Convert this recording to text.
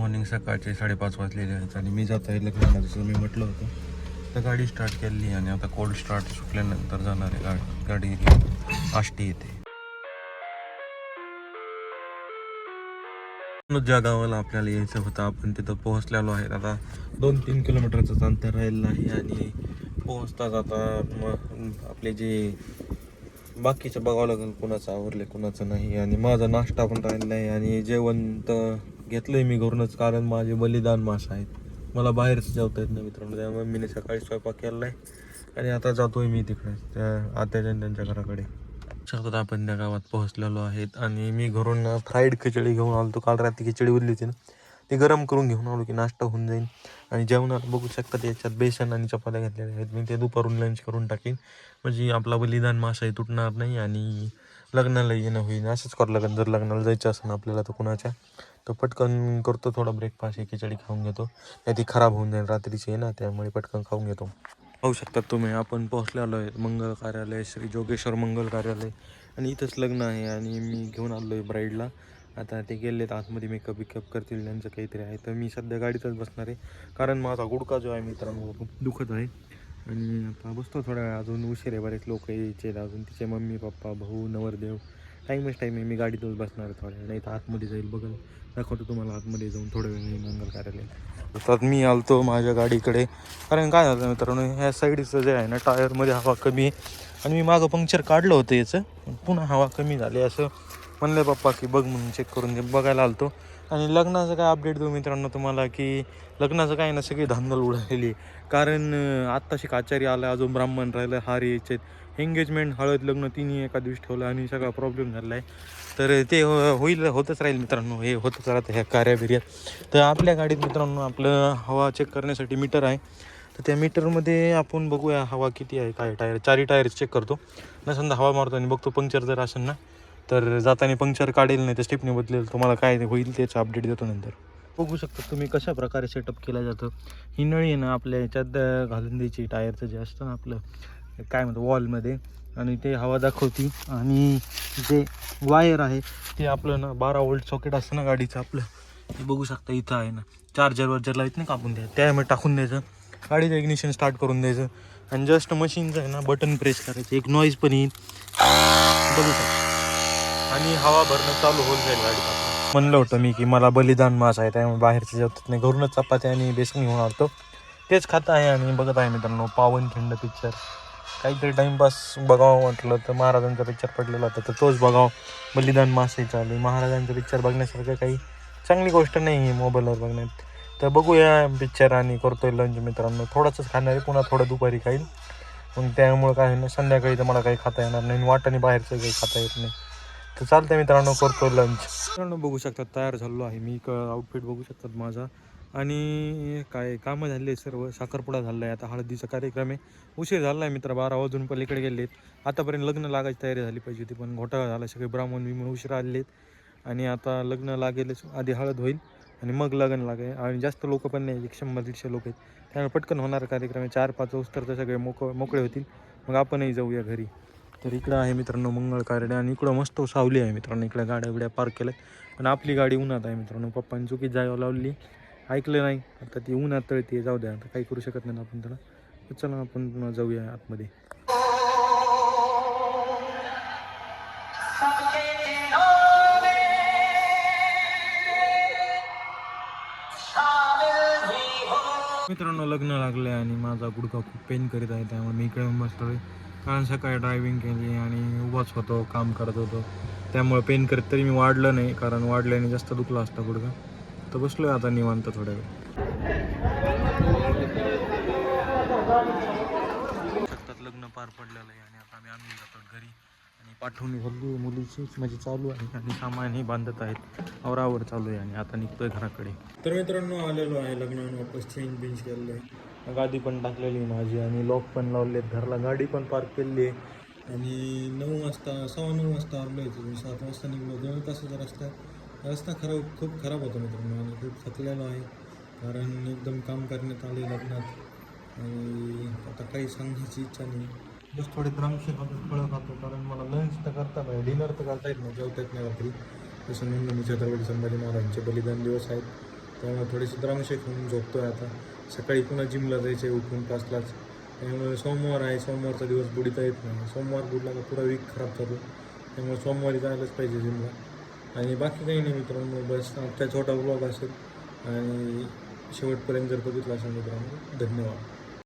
Morning सकाळचे 5:30 वाजलेले आहेत आणि मी जात आहे लग्नाला, जसं मी म्हटलं होतं. तर गाडी स्टार्ट केली आणि आता कोल्ड स्टार्ट सुटल्यानंतर जाणार आहे गाडी आष्टी येते. ज्या गावाला आपल्याला यायचं होतं आपण तिथं पोहोचलेलो आहे. आता 2-3 किलोमीटरचं अंतर राहिलं आहे आणि पोहोचताच आता मग आपले जे बाकीचं बघावं लागेल, कुणाचं आवरले कुणाचं नाही. आणि माझा नाश्ता पण राहिलेला आहे आणि जेवण तर घेतलं आहे मी घरूनच, कारण माझे बलिदान मास आहेत, मला बाहेरच जेवता येत नाही मित्रांनो. त्यामुळे मी सकाळी स्वयंपाक केला आहे आणि आता जातो आहे मी तिकडे त्या आत्याच्या त्यांच्या घराकडे. शकतात आपण त्या गावात पोहोचलेलो आहेत आणि मी घरून फ्राईड खिचडी घेऊन आलो. काल रात्री खिचडी उरली होती ना, ती गरम करून घेऊन आलो की नाश्ता होऊन जाईल. आणि जेवणात बघू शकतात याच्यात बेसन आणि चपात्या घातलेल्या आहेत. मी ते दुपारून लंच करून टाकीन, म्हणजे आपला बलिदान मासाही तुटणार नाही आणि लग्नाला येणं होईल. असंच करावं लागेल जर लग्नाला जायचं असेल आपल्याला तर कुणाच्या, तर पटकन करतो थोडा ब्रेकफास्ट, ही खिचडी खाऊन घेतो. नाही ती खराब होऊन जाईल, रात्रीची आहे ना, त्यामुळे पटकन खाऊन घेतो. पाहू शकतात तुम्ही आपण पोहोचलेलो आहे मंगल कार्यालय, श्री जोगेश्वर मंगल कार्यालय. आणि इथंच लग्न आहे आणि मी घेऊन आलो आहे ब्राईडला. आता ते गेलेत आतमध्ये, मेकअप बिकअप करतील, त्यांचं काहीतरी आहे. तर मी सध्या गाडीतच बसणार आहे, कारण माझा गुडघा जो आहे मित्रांनो खूप दुखत आहे. आणि आता बसतो थोडा वेळ, अजून उशीर आहे, बरेच लोक यायचे अजून, तिचे मम्मी पप्पा भाऊ नवरदेव. टाईम आहे. मी गाडीतच बसणार आहे थोड्या वेळ, नाही तर आतमध्ये जाईल. बघा दाखवतो तुम्हाला आतमध्ये जाऊन थोड्या वेळ मंगल कार्यालय. तर मी आलतो माझ्या गाडीकडे, कारण काय झालं मित्रांनो, ह्या साईडचं जे आहे ना टायरमध्ये हवा कमी आहे. आणि मी मागं पंक्चर काढलं होतं याचं, पुन्हा हवा कमी झाली असं म्हणले पप्पा की बघ म्हणून चेक करून बघायला आलतो. आणि लग्नाचं काय अपडेट देऊ मित्रांनो तुम्हाला, की लग्नाचं काय ना सगळी धांदल उडालेली. कारण आत्ताशी आचारी आला, अजून ब्राह्मण राहिलं, हार यायचे, एंगेजमेंट हळद लग्न तिन्ही एका दिवशी ठेवलं आणि सगळा प्रॉब्लेम झाला आहे. तर ते होतच राहील मित्रांनो, हे होतच राहतं ह्या कार्याबिर्यात. तर आपल्या गाडीत मित्रांनो आपलं हवा चेक करण्यासाठी मीटर आहे. तर त्या मीटरमध्ये आपण बघूया हवा किती आहे, काय टायर, 4 टायर चेक करतो. नसंदा हवा मारतो आणि बघतो पंक्चर जर असेल ना तर जाताना पंक्चर काढेल, नाही तर स्टेपने बदलेल. तुम्हाला काय होईल त्याचं अपडेट देतो नंतर. बघू शकता तुम्ही कशा प्रकारे सेटअप केलं जातं. ही नळी आहे ना आपल्या ह्याच्यात घालून द्यायची, टायरचं जे असतं ना आपलं काय म्हणतो वॉलमध्ये, आणि ते हवा दाखवती. आणि जे वायर आहे ते आपलं ना 12 वोल्ट सॉकेट असतं ना गाडीचं आपलं, हे बघू शकता इथं आहे ना, चार्जर लाईट नाही कापून द्या, त्यामध्ये टाकून द्यायचं, गाडीचं इग्निशन स्टार्ट करून द्यायचं. आणि जस्ट मशीनचं आहे ना बटन प्रेस करायचं, एक नॉईज पण येईल बघू शकता, आणि हवा भरणं चालू होऊन जाईल गाडीत. म्हणलं होतं मी की मला बलिदान मास आहे, त्यामुळे बाहेरचं जेवतात नाही, घरूनच चपाती आणि बेसन घेऊन आलतो, तेच खात आहे. आणि बघत आहे मित्रांनो पावनखिंड पिक्चर. काहीतरी टाईमपास बघावं म्हटलं तर महाराजांचा पिक्चर पडलेला होता, तर तोच बघावं. बलिदान मासही चालू आहे. महाराजांचा पिक्चर बघण्यासारखं काही चांगली गोष्ट नाही आहे मोबाईलवर बघण्यात. तर बघूया पिक्चर आणि करतोय लंच मित्रांनो. थोडंसंच खाणार आहे, पुन्हा थोडं दुपारी खाईल. मग त्यामुळं काय ना संध्याकाळी तर मला काही खाता येणार नाही, वाटाने बाहेरचं काही खाता येत नाही. तर चालतंय मित्रांनो, करतो लंच. मित्रांनो बघू शकतात तयार झालो आहे मी, आउटफिट बघू शकतात माझा. आणि काय कामं झाले आहे सर्व, साखरपुडा झाला आहे, आता हळदीचा कार्यक्रम आहे. उशीर झाला आहे मित्र, 12 वाजून पलीकडे गेलेत. आतापर्यंत लग्न लागायची तयारी झाली पाहिजे होती, पण घोटाळा झाला, सगळे ब्राह्मण विमून उशिरा आलेत. आणि आता लग्न लागेलच, आधी हळद होईल आणि मग लग्न लागेल. आणि जास्त लोक पण नाही, 100-150 लोक आहेत, त्यामुळे पटकन होणारा कार्यक्रम आहे. 4-5 उस्तर तर सगळे मोकळे होतील, मग आपणही जाऊया घरी. तर इकडं आहे मित्रांनो मंगळ कार्यालय, आणि इकडं मस्त सावली आहे मित्रांनो, इकडे गाड्या बिड्या पार्क केल्यात. पण आपली गाडी उन्हात आहे मित्रांनो, पप्पांनी चुकीत जायला लावली, ऐकलं नाही. आता ती उन्हात तळते, जाऊ द्या, आता काही करू शकत नाही आपण त्याला. तर चला आपण जाऊया आतमध्ये. मित्रांनो लग्न लागलं आहे आणि माझा गुडघा खूप पेन करीत आहे, त्यामुळे मी इकडे बसतो आहे. कारण सकाळी ड्रायव्हिंग केली आणि उभाच होतो, काम करत होतो, त्यामुळे पेन करत तरी मी वाढलं नाही, कारण वाढल्याने जास्त दुखला असता गुडघा. तर बसलो आहे आता निवांत थोड्या वेळ. शकतात लग्न पार पडलेलं आहे आणि आता आम्ही जातो घरी. आणि पाठवणी झाली मुलीची म्हणजे चालू आहे, आणि सामानही बांधत आहेत, आवरावर चालू आहे, आणि आता निघतोय घराकडे. तर मित्रांनो आलेलो आहे लग्नानं, वापस चेंज बिंज केलेलं आहे, गादी पण टाकलेली माझी, आणि लॉक पण लावले आहेत घरला, गाडी पण पार्क केलेली आहे. आणि 9 वाजता 9:15 वाजता आलो आहे, तुम्ही 7 वाजता निघलो. 2 तासाचा रस्ता खूप खराब होता मित्रांनो, आणि खूप थकलेलो आहे, कारण एकदम काम करण्यात आले लग्नात. आणि आता काही सांगण्याची इच्छा नाही, बस थोडे द्राक्षे खातो, फळं खातो, कारण मला लंच तर करता नाही, डिनर तर करता येत नाही, जेवता येत नाही रात्री. जसं म्हणलं मी छत्रपती संभाजी महाराजांचे बलिदान दिवस आहेत, त्यामुळे थोडीशी द्रामशेक होऊन झोपतो आहे आता. सकाळी पुन्हा जिमला जायचं आहे उठून 5लाच. त्यामुळे सोमवार आहे, सोमवारचा दिवस बुडीता येत नाही. सोमवार बुडला का पुरा वीक खराब चालू. त्यामुळे सोमवारी जायलाच पाहिजे जिमला. आणि बाकी काही नाही मित्रांनो, बस आजचा छोटा ब्लॉग असेल आणि शेवटपर्यंत जर बघितला असेल मित्रांनो, धन्यवाद.